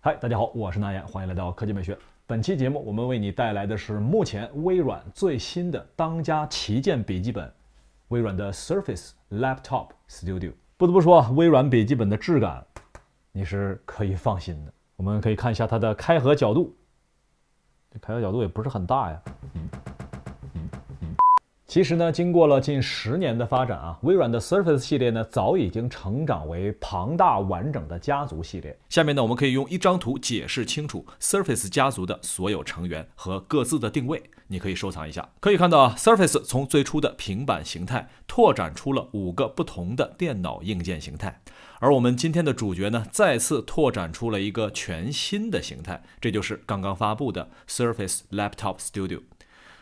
嗨，大家好，我是南岩，欢迎来到科技美学。本期节目我们为你带来的是目前微软最新的当家旗舰笔记本——微软的 Surface Laptop Studio。不得不说，微软笔记本的质感你是可以放心的。我们可以看一下它的开合角度，这开合角度也不是很大呀。其实呢，经过了近10年的发展啊，微软的 Surface 系列呢，早已经成长为庞大完整的家族系列。下面呢，我们可以用一张图解释清楚 Surface 家族的所有成员和各自的定位。你可以收藏一下。可以看到啊 ，Surface 从最初的平板形态拓展出了5个不同的电脑硬件形态，而我们今天的主角呢，再次拓展出了一个全新的形态，这就是刚刚发布的 Surface Laptop Studio。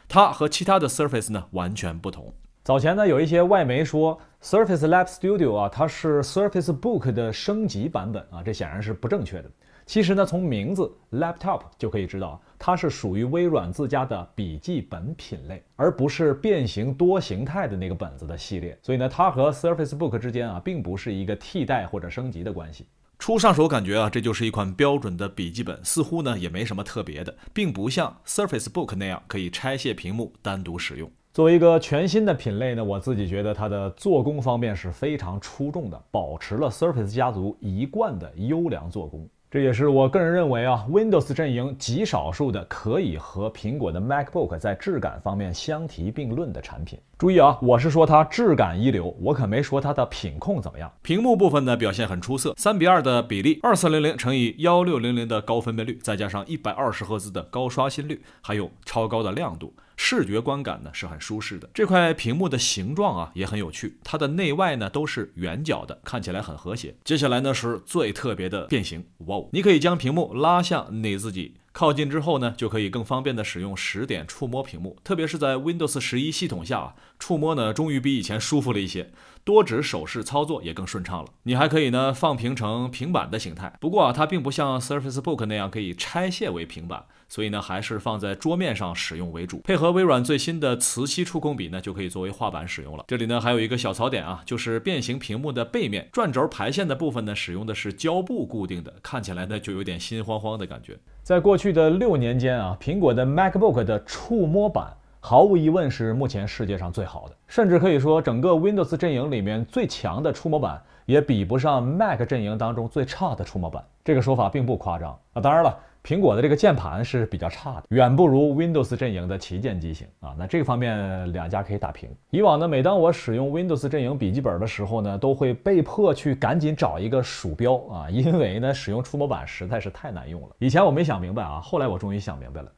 它和其他的 Surface 呢完全不同。早前呢，有一些外媒说 Surface Laptop Studio 啊，它是 Surface Book 的升级版本啊，这显然是不正确的。其实呢，从名字 Laptop 就可以知道，它是属于微软自家的笔记本品类，而不是变形多形态的那个本子的系列。所以呢，它和 Surface Book 之间啊，并不是一个替代或者升级的关系。初上手感觉啊，这就是一款标准的笔记本，似乎呢也没什么特别的，并不像 Surface Book 那样可以拆卸屏幕单独使用。作为一个全新的品类呢，我自己觉得它的做工方面是非常出众的，保持了 Surface 家族一贯的优良做工。这也是我个人认为啊 ，Windows 阵营极少数的可以和苹果的 MacBook 在质感方面相提并论的产品。注意啊，我是说它质感一流，我可没说它的品控怎么样。屏幕部分呢表现很出色，3:2的比例，2400乘以1600的高分辨率，再加上120赫兹的高刷新率，还有超高的亮度。视觉观感呢是很舒适的。这块屏幕的形状啊也很有趣，它的内外呢都是圆角的，看起来很和谐。接下来呢是最特别的变形，哇哦！你可以将屏幕拉向你自己，靠近之后呢就可以更方便的使用10点触摸屏幕，特别是在 Windows 11系统下啊，触摸呢终于比以前舒服了一些，多指手势操作也更顺畅了。你还可以呢放平成平板的形态，不过啊它并不像 Surface Book 那样可以拆卸为平板，所以呢还是放在桌面上使用为主。配合微软最新的磁吸触控笔呢，就可以作为画板使用了。这里呢还有一个小槽点啊，就是变形屏幕的背面转轴排线的部分呢，使用的是胶布固定的，看起来呢就有点心慌慌的感觉。在过去的6年间啊，苹果的 MacBook 的触摸板毫无疑问是目前世界上最好的，甚至可以说整个 Windows 阵营里面最强的触摸板也比不上 Mac 阵营当中最差的触摸板。这个说法并不夸张啊。当然了，苹果的这个键盘是比较差的，远不如 Windows 阵营的旗舰机型啊。那这个方面两家可以打平。以往呢，每当我使用 Windows 阵营笔记本的时候呢，都会被迫去赶紧找一个鼠标啊，因为呢使用触摸板实在是太难用了。以前我没想明白啊，后来我终于想明白了。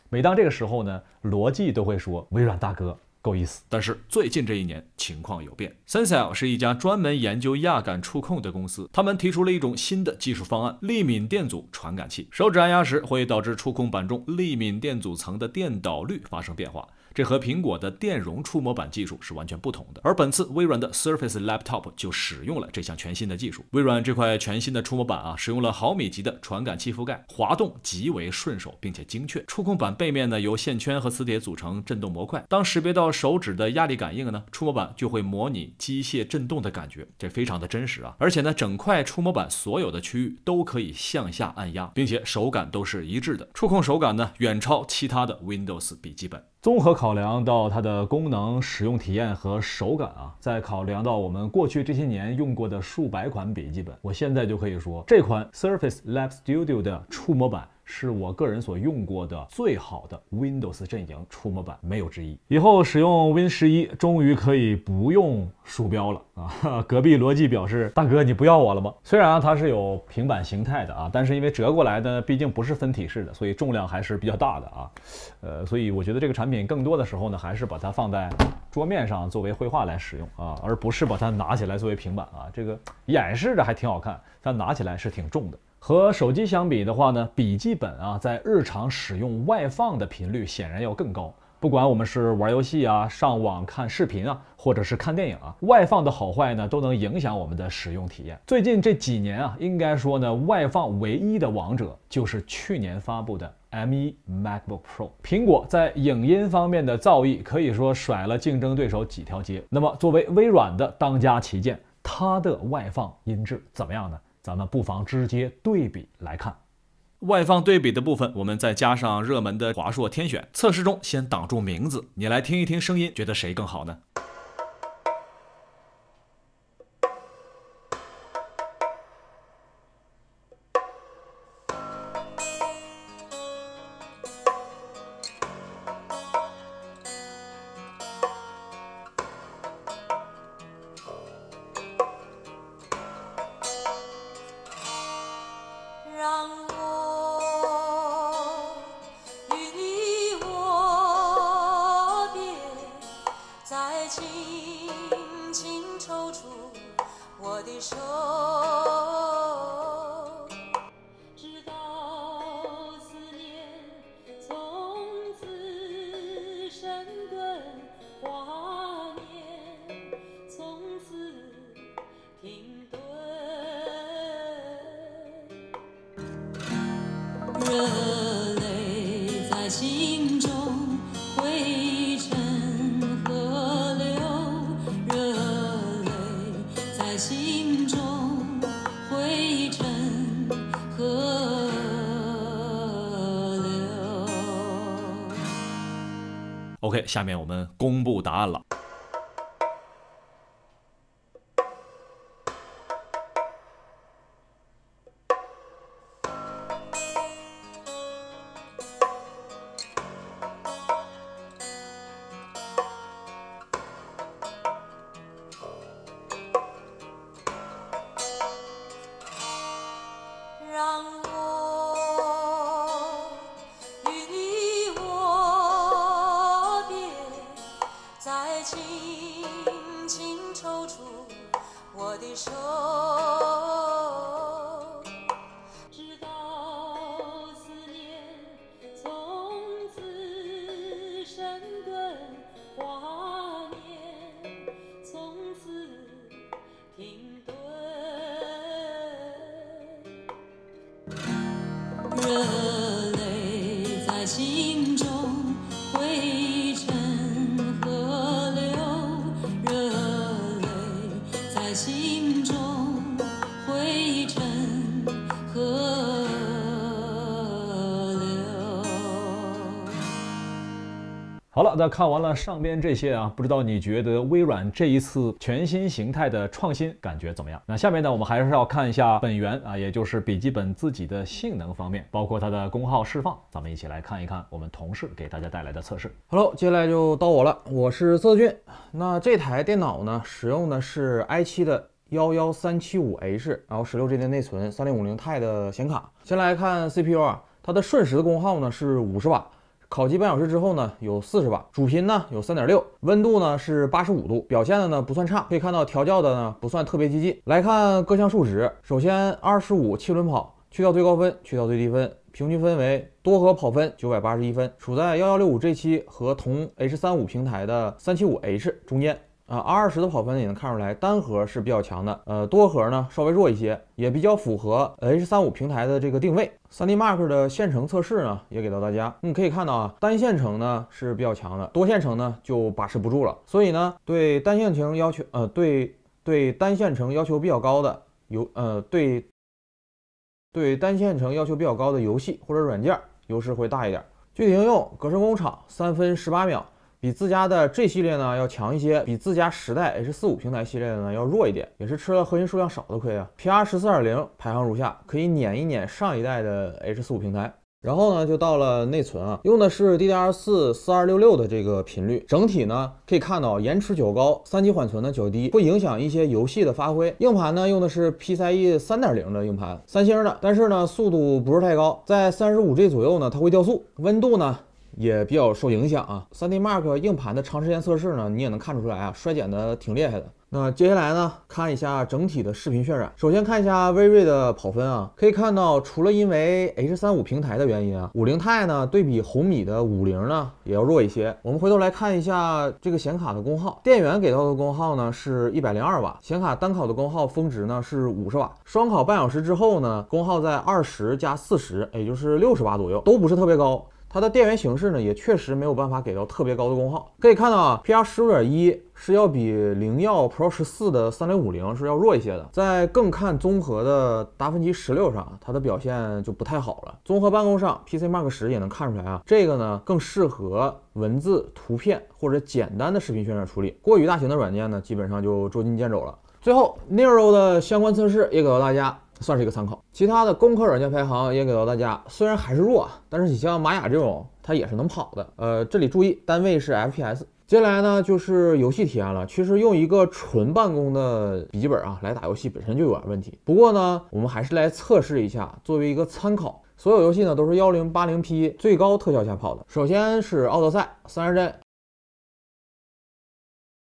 每当这个时候呢，逻辑都会说微软大哥够意思。但是最近这1年情况有变。Sensile 是一家专门研究压感触控的公司，他们提出了一种新的技术方案——力敏电阻传感器。手指按压时会导致触控板中力敏电阻层的电导率发生变化，这和苹果的电容触摸板技术是完全不同的。而本次微软的 Surface Laptop 就使用了这项全新的技术。微软这块全新的触摸板啊，使用了毫米级的传感器覆盖，滑动极为顺手并且精确。触控板背面呢由线圈和磁铁组成振动模块，当识别到手指的压力感应呢，触摸板就会模拟机械振动的感觉，这非常的真实啊！而且呢，整块触摸板所有的区域都可以向下按压，并且手感都是一致的，触控手感呢远超其他的 Windows 笔记本。综合考量到它的功能、使用体验和手感啊，再考量到我们过去这些年用过的数百款笔记本，我现在就可以说，这款 Surface Laptop Studio 的触摸板是我个人所用过的最好的 Windows 阵营触摸板，没有之一。以后使用 Win 11终于可以不用鼠标了啊！隔壁逻辑表示，大哥你不要我了吗？虽然它是有平板形态的啊，但是因为折过来呢，毕竟不是分体式的，所以重量还是比较大的啊。所以我觉得这个产品更多的时候呢，还是把它放在桌面上作为绘画来使用啊，而不是把它拿起来作为平板啊。这个演示着还挺好看，但拿起来是挺重的。和手机相比的话呢，笔记本啊，在日常使用外放的频率显然要更高。不管我们是玩游戏啊、上网看视频啊，或者是看电影啊，外放的好坏呢，都能影响我们的使用体验。最近这几年啊，应该说呢，外放唯一的王者就是去年发布的 M1 MacBook Pro。苹果在影音方面的造诣可以说甩了竞争对手几条街。那么作为微软的当家旗舰，它的外放音质怎么样呢？咱们不妨直接对比来看。外放对比的部分，我们再加上热门的华硕天选，测试中先挡住名字，你来听一听声音，觉得谁更好呢？让我与你握别，再轻轻抽出我的手，直到思念从此生根华年，从此停顿。热泪在心中汇成河流，热泪在心中汇成河流。OK， 下面我们公布答案了。让我与你握别，再轻轻抽出我的手，直到思念从此生根华年，从此停顿。热泪在心中汇成河流，热泪在心中汇成河流。好了，那看完了上边这些啊，不知道你觉得微软这一次全新形态的创新感觉怎么样？那下面呢，我们还是要看一下本源啊，也就是笔记本自己的性能方面，包括它的功耗释放，咱们一起来看一看我们同事给大家带来的测试。Hello， 接下来就到我了，我是色俊。那这台电脑呢，使用的是 i7 的11375H， 然后 16G 的内存，3050 Ti 的显卡。先来看 CPU 啊，它的瞬时的功耗呢是50瓦。烤机半小时之后呢，有40瓦，主频呢有 3.6， 温度呢是85度，表现的呢不算差，可以看到调教的呢不算特别激进。来看各项数值，首先25七轮跑，去掉最高分，去掉最低分，平均分为多核跑分981分，处在1165G7和同 H35 平台的375H 中间。R20的跑分也能看出来，单核是比较强的，多核呢稍微弱一些，也比较符合 H35 平台的这个定位。3D Mark 的线程测试呢也给到大家，你可以看到啊，单线程呢是比较强的，多线程呢就把持不住了。所以呢，对单线程要求，对单线程要求比较高的对单线程要求比较高的游戏或者软件优势会大一点。具体应用，格式工厂3分18秒。比自家的 G 系列呢要强一些，比自家10代 H45 平台系列的呢要弱一点，也是吃了核心数量少的亏啊。PR 14.0排行如下，可以撵一撵上一代的 H45 平台。然后呢，就到了内存啊，用的是 DDR4 4266的这个频率，整体呢可以看到延迟较高，3级缓存呢较低，会影响一些游戏的发挥。硬盘呢用的是 PCIe 3.0的硬盘，三星的，但是呢速度不是太高，在35G 左右呢它会掉速，温度呢也比较受影响啊。3D Mark 硬盘的长时间测试呢，你也能看出来啊，衰减的挺厉害的。那接下来呢，看一下整体的视频渲染。首先看一下微锐的跑分啊，可以看到，除了因为 H35 平台的原因啊，50 Ti 呢对比红米的50呢也要弱一些。我们回头来看一下这个显卡的功耗，电源给到的功耗呢是102瓦，显卡单烤的功耗峰值呢是50瓦，双烤半小时之后呢，功耗在20加40，也就是60瓦左右，都不是特别高。它的电源形式呢也确实没有办法给到特别高的功耗。可以看到啊 ，PR15.1是要比灵耀 Pro 14的3050是要弱一些的。在更看综合的达芬奇16上，它的表现就不太好了。综合办公上 PC Mark 10也能看出来啊，这个呢更适合文字、图片或者简单的视频渲染处理。过于大型的软件呢，基本上就捉襟见肘了。最后 Nero 的相关测试也给到大家。算是一个参考，其他的攻克软件排行也给到大家，虽然还是弱，但是你像玛雅这种，它也是能跑的。这里注意，单位是 FPS。接下来呢，就是游戏体验了。其实用一个纯办公的笔记本啊来打游戏本身就有点问题。不过呢，我们还是来测试一下，作为一个参考。所有游戏呢都是1080P 最高特效下跑的。首先是奥德赛30帧，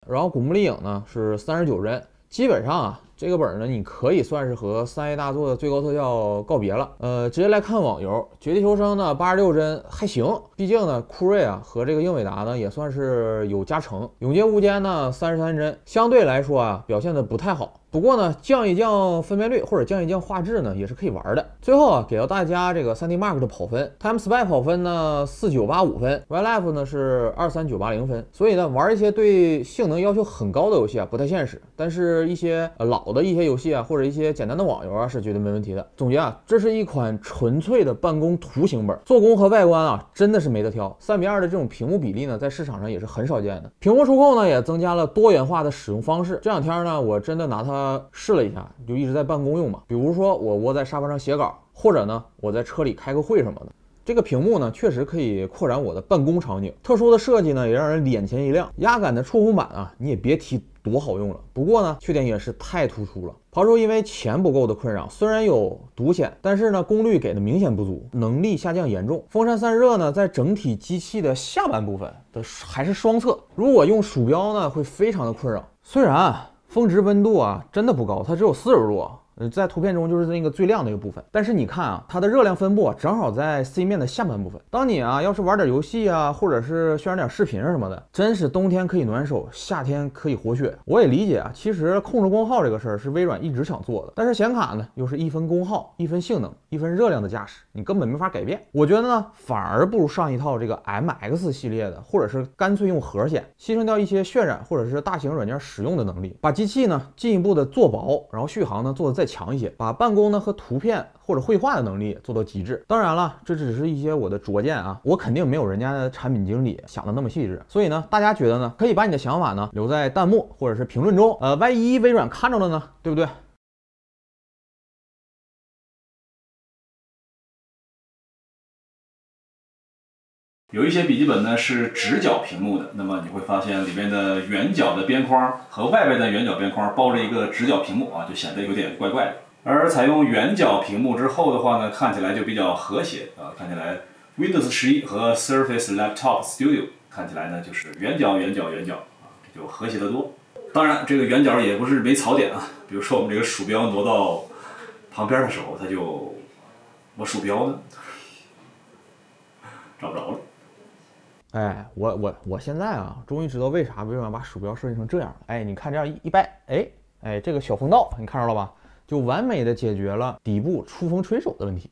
然后古墓丽影呢是39帧。基本上啊，这个本呢，你可以算是和3A 大作的最高特效告别了。直接来看网游，绝地求生呢86帧还行，毕竟呢酷睿啊和这个英伟达呢也算是有加成。永劫无间呢33帧，相对来说啊表现的不太好。不过呢，降一降分辨率或者降一降画质呢，也是可以玩的。最后啊，给到大家这个 3D Mark 的跑分 ，TimeSpy 跑分呢4985分 ，YLife 呢是23980分。所以呢，玩一些对性能要求很高的游戏啊，不太现实。但是一些老的一些游戏啊，或者一些简单的网游啊，是绝对没问题的。总结啊，这是一款纯粹的办公图形本，做工和外观啊，真的是没得挑。3:2的这种屏幕比例呢，在市场上也是很少见的。屏幕触控呢，也增加了多元化的使用方式。这两天呢，我真的拿它试了一下，就一直在办公用嘛。比如说我窝在沙发上写稿，或者呢我在车里开个会什么的。这个屏幕呢确实可以扩展我的办公场景，特殊的设计呢也让人眼前一亮。压感的触控板啊，你也别提多好用了。不过呢缺点也是太突出了。刨除因为钱不够的困扰，虽然有独显，但是呢功率给的明显不足，能力下降严重。风扇散热呢在整体机器的下半部分的还是双侧，如果用鼠标呢会非常的困扰。虽然峰值温度啊真的不高，它只有40度。在图片中就是那个最亮的一个部分，但是你看啊，它的热量分布啊，正好在 C 面的下半部分。当你啊要是玩点游戏啊，或者是渲染点视频什么的，真是冬天可以暖手，夏天可以活血。我也理解啊，其实控制功耗这个事儿是微软一直想做的，但是显卡呢又是一分功耗、一分性能、一分热量的架势，你根本没法改变。我觉得呢，反而不如上一套这个 MX 系列的，或者是干脆用核显，牺牲掉一些渲染或者是大型软件使用的能力，把机器呢进一步的做薄，然后续航呢做的再强一些，把办公呢和图片或者绘画的能力做到极致。当然了，这只是一些我的拙见啊，我肯定没有人家的产品经理想的那么细致。所以呢，大家觉得呢，可以把你的想法呢留在弹幕或者是评论中。万一微软看着了呢，对不对？有一些笔记本呢是直角屏幕的，那么你会发现里面的圆角的边框和外边的圆角边框包着一个直角屏幕啊，就显得有点怪怪的。而采用圆角屏幕之后的话呢，看起来就比较和谐啊，看起来 Windows 11和 Surface Laptop Studio 看起来呢就是圆角圆角圆角啊，这就和谐得多。当然，这个圆角也不是没槽点啊，比如说我们这个鼠标挪到旁边的时候，它就我鼠标呢找不着了。哎，我现在啊，终于知道为啥微软把鼠标设计成这样了。哎，你看这样一掰，哎，这个小风道你看着了吧？就完美的解决了底部触风吹手的问题。